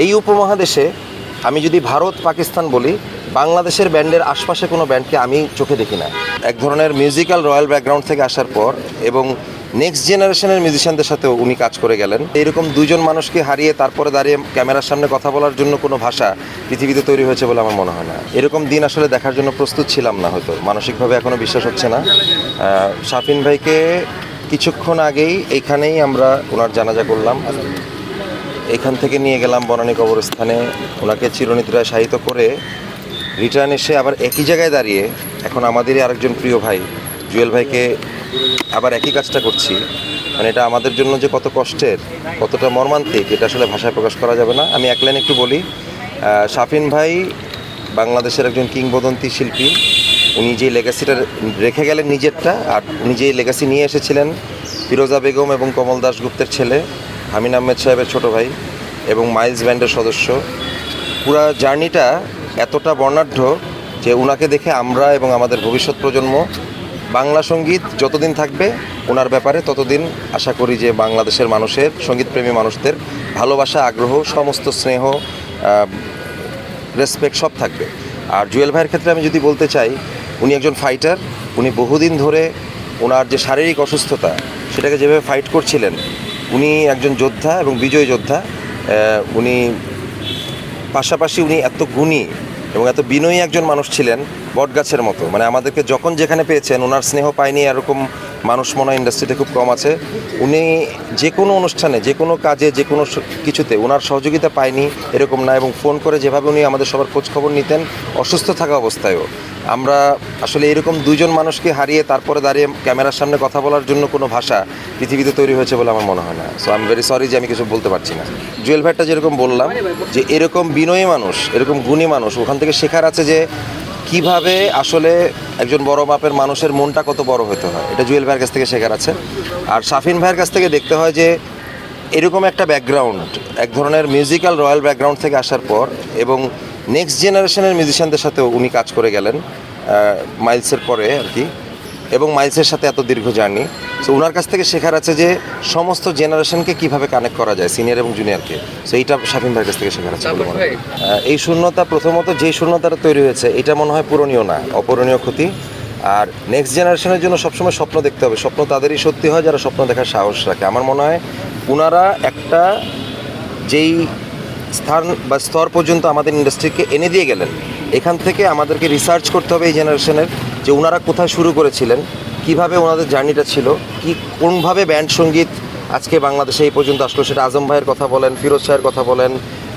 এই উপমহাদেশে আমি যদি ভারত পাকিস্তান বলি, বাংলাদেশের ব্যান্ডের আশপাশে কোনো ব্যান্ডকে আমি চোখে দেখি না। এক ধরনের মিউজিক্যাল রয়্যাল ব্যাকগ্রাউন্ড থেকে আসার পর এবং নেক্সট জেনারেশনের মিউজিশিয়ানদের সাথেও উনি কাজ করে গেলেন। এরকম দুজন মানুষকে হারিয়ে তারপরে দাঁড়িয়ে ক্যামেরার সামনে কথা বলার জন্য কোনো ভাষা পৃথিবীতে তৈরি হয়েছে বলে আমার মনে হয় না। এরকম দিন আসলে দেখার জন্য প্রস্তুত ছিলাম না, হয়তো মানসিকভাবে এখনও বিশ্বাস হচ্ছে না। শাফিন ভাইকে কিছুক্ষণ আগেই এইখানেই আমরা ওনার জানাজা করলাম। এখান থেকে নিয়ে গেলাম বনানী কবরস্থানে, ওনাকে চিরনিদ্রায় শায়িত করে রিটার্ন এসে আবার একই জায়গায় দাঁড়িয়ে এখন আমাদেরই আরেকজন প্রিয় ভাই জুয়েল ভাইকে আবার একই কাজটা করছি। মানে এটা আমাদের জন্য যে কত কষ্টের, কতটা মর্মান্তিক, এটা আসলে ভাষায় প্রকাশ করা যাবে না। আমি এক লাইন একটু বলি, শাফিন ভাই বাংলাদেশের একজন কিংবদন্তি শিল্পী। উনি যে লেগাসিটা রেখে গেলেন নিজেরটা, আর উনি যে লেগাসি নিয়ে এসেছিলেন ফিরোজা বেগম এবং কমল দাশগুপ্তের ছেলে আমিন আহমেদ সাহেবের ছোট ভাই এবং মাইলস ব্যান্ডের সদস্য, পুরা জার্নিটা এতটা বর্ণাঢ্য যে ওনাকে দেখে আমরা এবং আমাদের ভবিষ্যৎ প্রজন্ম বাংলা সঙ্গীত যতদিন থাকবে ওনার ব্যাপারে ততদিন আশা করি যে বাংলাদেশের মানুষের, সঙ্গীতপ্রেমী মানুষদের ভালোবাসা, আগ্রহ, সমস্ত স্নেহ, রেসপেক্ট সব থাকবে। আর জুয়েল ভাইয়ের ক্ষেত্রে আমি যদি বলতে চাই, উনি একজন ফাইটার। উনি বহুদিন ধরে ওনার যে শারীরিক অসুস্থতা সেটাকে যেভাবে ফাইট করছিলেন, উনি একজন যোদ্ধা এবং বিজয়ী যোদ্ধা। উনি পাশাপাশি উনি এত গুণী এবং এত বিনয়ী একজন মানুষ ছিলেন, বটগাছের মতো। মানে আমাদেরকে যখন যেখানে পেয়েছেন, ওনার স্নেহ পায়নি এরকম মানুষ মনে হয় ইন্ডাস্ট্রিতে খুব কম আছে। উনি যে কোনো অনুষ্ঠানে, যে কোনো কাজে, যে কোনো কিছুতে ওনার সহযোগিতা পায়নি এরকম না। এবং ফোন করে যেভাবে উনি আমাদের সবার খোঁজ খবর নিতেন অসুস্থ থাকা অবস্থায়ও, আমরা আসলে এরকম দুজন মানুষকে হারিয়ে তারপরে দাঁড়িয়ে ক্যামেরার সামনে কথা বলার জন্য কোনো ভাষা পৃথিবীতে তৈরি হয়েছে বলে আমার মনে হয় না। So I am very sorry যে আমি কিছু বলতে পারছি না। জুয়েল ভাইটা যেরকম বললাম যে এরকম বিনয়ী মানুষ, এরকম গুণী মানুষ, ওখান থেকে শেখার আছে যে কিভাবে আসলে একজন বড় মাপের মানুষের মনটা কত বড় হতে হয়, এটা জুয়েল ভাইয়ের কাছ থেকে শেখার আছে। আর শাফিন ভাইয়ের কাছ থেকে দেখতে হয় যে এরকম একটা ব্যাকগ্রাউন্ড, এক ধরনের মিউজিক্যাল রয়্যাল ব্যাকগ্রাউন্ড থেকে আসার পর এবং নেক্সট জেনারেশনের মিউজিশিয়ানদের সাথেও উনি কাজ করে গেলেন মাইলসের পরে আর কি, এবং মাইলসের সাথে এত দীর্ঘ জার্নি। সো ওনার কাছ থেকে শেখার আছে যে সমস্ত জেনারেশনকে কীভাবে কানেক্ট করা যায়, সিনিয়র এবং জুনিয়রকে। সো এইটা শাফিন ভাইয়ের কাছ থেকে শেখার আছে বলে মনে হয়। এই শূন্যতা, প্রথমত যেই শূন্যতাটা তৈরি হয়েছে এটা মনে হয় পূরণীয় না, অপূরণীয় ক্ষতি। আর নেক্সট জেনারেশনের জন্য সবসময় স্বপ্ন দেখতে হবে। স্বপ্ন তাদেরই সত্যি হয় যারা স্বপ্ন দেখার সাহস রাখে। আমার মনে হয় ওনারা একটা যেই স্থান বা স্তর পর্যন্ত আমাদের ইন্ডাস্ট্রিকে এনে দিয়ে গেলেন, এখান থেকে আমাদেরকে রিসার্চ করতে হবে এই জেনারেশনের যে ওনারা কোথায় শুরু করেছিলেন, কিভাবে ওনাদের জার্নিটা ছিল, কি কোনভাবে ব্যান্ড সঙ্গীত আজকে বাংলাদেশে এই পর্যন্ত আসলো। সেটা আজম ভাইয়ের কথা বলেন, ফিরোজ শাহের কথা বলেন,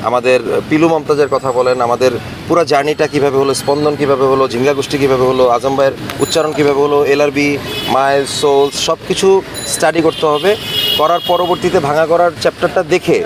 আমাদের পিলু মমতাজের কথা বলেন, আমাদের পুরো জার্নিটা কীভাবে হলো, স্পন্দন কীভাবে হলো, ঝিঙ্গা গোষ্ঠী কীভাবে হলো, আজম ভাইয়ের উচ্চারণ কীভাবে হলো, এলআরবি, মাইলস, সোলস, সব কিছু স্টাডি করতে হবে। করার পরবর্তীতে ভাঙা করার চ্যাপ্টারটা দেখে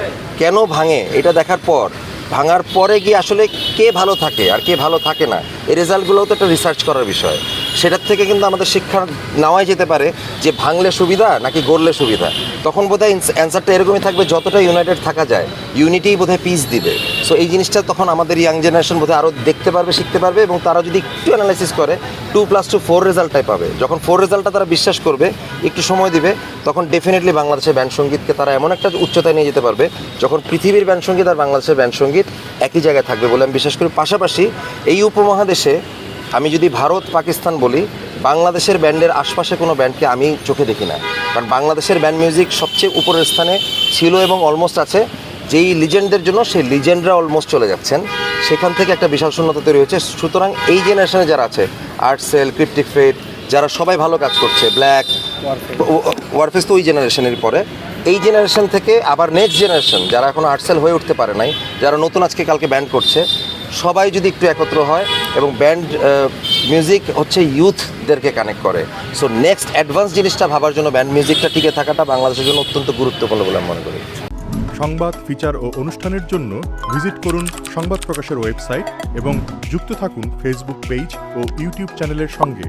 কেন ভাঙে এটা দেখার পর, ভাঙার পরে গিয়ে আসলে কে ভালো থাকে আর কে ভালো থাকে না, এই রেজাল্টগুলোও তো একটা রিসার্চ করার বিষয়। সেটার থেকে কিন্তু আমাদের শিক্ষা নেওয়াই যেতে পারে যে ভাঙলে সুবিধা নাকি গড়লে সুবিধা। তখন বোধহয় অ্যান্সারটা এরকমই থাকবে, যতটা ইউনাইটেড থাকা যায় ইউনিটিই বোধহয় পিস দিবে। সো এই জিনিসটা তখন আমাদের ইয়াং জেনারেশন বোধহয় আরও দেখতে পারবে, শিখতে পারবে, এবং তারা যদি একটু অ্যানালাইসিস করে 2+2=4 রেজাল্টটাই পাবে। যখন 4 রেজাল্টটা তারা বিশ্বাস করবে, একটু সময় দিবে, তখন ডেফিনেটলি বাংলাদেশের ব্যান্ড সঙ্গীতকে তারা এমন একটা উচ্চতায় নিয়ে যেতে পারবে যখন পৃথিবীর ব্যান্ড সঙ্গীত আর বাংলাদেশের ব্যান্ড সঙ্গীত একই জায়গায় থাকবে বলে আমি বিশ্বাস করি। পাশাপাশি এই উপমহাদেশে আমি যদি ভারত পাকিস্তান বলি, বাংলাদেশের ব্যান্ডের আশপাশে কোনো ব্যান্ডকে আমি চোখে দেখি না। কারণ বাংলাদেশের ব্যান্ড মিউজিক সবচেয়ে উপরের স্থানে ছিল এবং অলমোস্ট আছে। যেই লিজেন্ডদের জন্য সেই লিজেন্ডরা অলমোস্ট চলে যাচ্ছেন, সেখান থেকে একটা বিশাল শূন্যতা তৈরি হয়েছে। সুতরাং এই জেনারেশনে যারা আছে, আর্টসেল, ক্রিপ্টিক ফেট, যারা সবাই ভালো কাজ করছে, ব্ল্যাক, ওয়ারফেস তো ওই জেনারেশনের পরে, এই জেনারেশন থেকে আবার নেক্সট জেনারেশন যারা এখনও আর্টসেল হয়ে উঠতে পারে নাই, যারা নতুন আজকে কালকে ব্যান্ড করছে, সবাই যদি একটু একত্র হয়, এবং ব্যান্ড মিউজিক হচ্ছে ইউথদেরকে কানেক্ট করে। সো নেক্সট অ্যাডভান্স জিনিসটা ভাবার জন্য ব্যান্ড মিউজিকটা টিকে থাকাটা বাংলাদেশের জন্য অত্যন্ত গুরুত্বপূর্ণ বলে আমি মনে করি। সংবাদ, ফিচার ও অনুষ্ঠানের জন্য ভিজিট করুন সংবাদ প্রকাশের ওয়েবসাইট এবং যুক্ত থাকুন ফেসবুক পেজ ও ইউটিউব চ্যানেলের সঙ্গে।